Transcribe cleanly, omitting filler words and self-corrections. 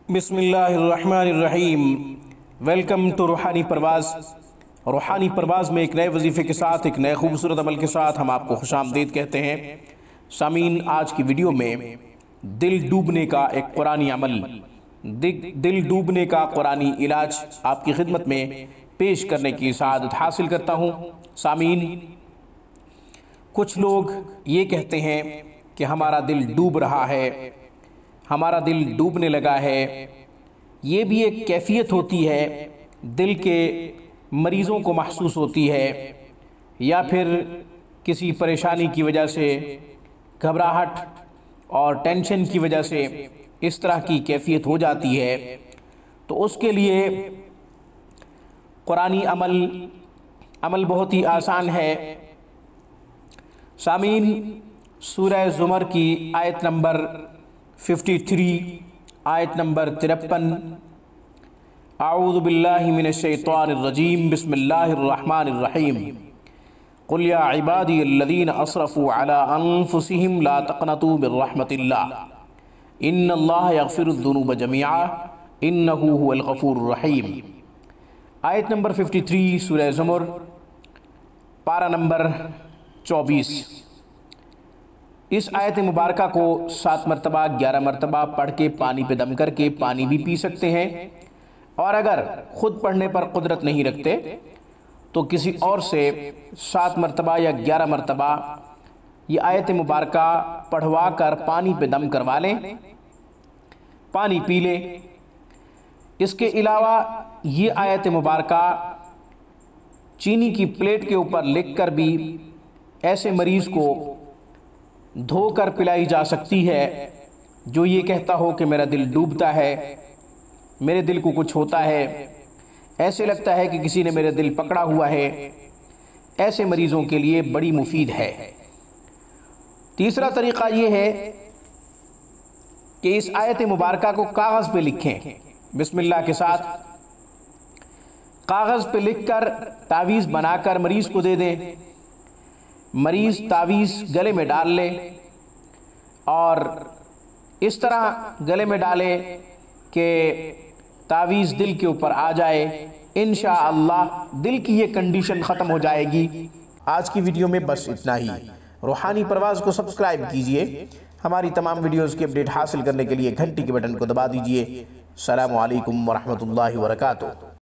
بسم اللہ الرحمن الرحیم۔ ویلکم ٹو روحانی پرواز۔ روحانی پرواز میں ایک نئے وظیفے کے ساتھ، ایک نئے خوبصورت عمل کے ساتھ ہم آپ کو خوش آمدید کہتے ہیں۔ سامعین، آج کی ویڈیو میں دل ڈوبنے کا ایک قرآنی عمل، دل ڈوبنے کا قرآنی علاج آپ کی خدمت میں پیش کرنے کی سعادت حاصل کرتا ہوں۔ سامعین، کچھ لوگ یہ کہتے ہیں کہ ہمارا دل ڈوب رہا ہے، ہمارا دل ڈوبنے لگا ہے۔ یہ بھی ایک کیفیت ہوتی ہے، دل کے مریضوں کو محسوس ہوتی ہے، یا پھر کسی پریشانی کی وجہ سے، گھبراہٹ اور ٹینشن کی وجہ سے اس طرح کی کیفیت ہو جاتی ہے، تو اس کے لیے قرآنی عمل بہت ہی آسان ہے۔ سامعین، سورہ زمر کی آیت نمبر 53، آیت نمبر 53، اعوذ باللہ من الشیطان الرجیم، بسم اللہ الرحمن الرحیم، قل یا عبادی الذین اسرفوا علی انفسہم لا تقنطوا من رحمت اللہ ان اللہ یغفر الذنوب جميعا انہ هو الغفور الرحیم۔ آیت نمبر 53 سورہ زمر، پارہ نمبر 24۔ اس آیت مبارکہ کو 7 مرتبہ 11 مرتبہ پڑھ کے پانی پہ دم کر کے پانی بھی پی سکتے ہیں، اور اگر خود پڑھنے پر قدرت نہیں رکھتے تو کسی اور سے 7 مرتبہ یا 11 مرتبہ یہ آیت مبارکہ پڑھوا کر پانی پہ دم کروا لیں، پانی پی لیں۔ اس کے علاوہ یہ آیت مبارکہ چینی کی پلیٹ کے اوپر لکھ کر بھی ایسے مریض کو دھو کر پلائی جا سکتی ہے جو یہ کہتا ہو کہ میرا دل ڈوبتا ہے، میرے دل کو کچھ ہوتا ہے، ایسے لگتا ہے کہ کسی نے میرے دل پکڑا ہوا ہے۔ ایسے مریضوں کے لیے بڑی مفید ہے۔ تیسرا طریقہ یہ ہے کہ اس آیت مبارکہ کو کاغذ پہ لکھیں، بسم اللہ کے ساتھ کاغذ پہ لکھ کر تعویذ بنا کر مریض کو دے دیں۔ مریض تعویذ گلے میں ڈال لے اور اس طرح گلے میں ڈالے کہ تعویذ دل کے اوپر آ جائے، انشاءاللہ دل کی یہ کنڈیشن ختم ہو جائے گی۔ آج کی ویڈیو میں بس اتنا ہی۔ روحانی پرواز کو سبسکرائب کیجئے، ہماری تمام ویڈیوز کی اپڈیٹ حاصل کرنے کے لیے گھنٹی کے بٹن کو دبا دیجئے۔ السلام علیکم ورحمۃ اللہ وبرکاتہ۔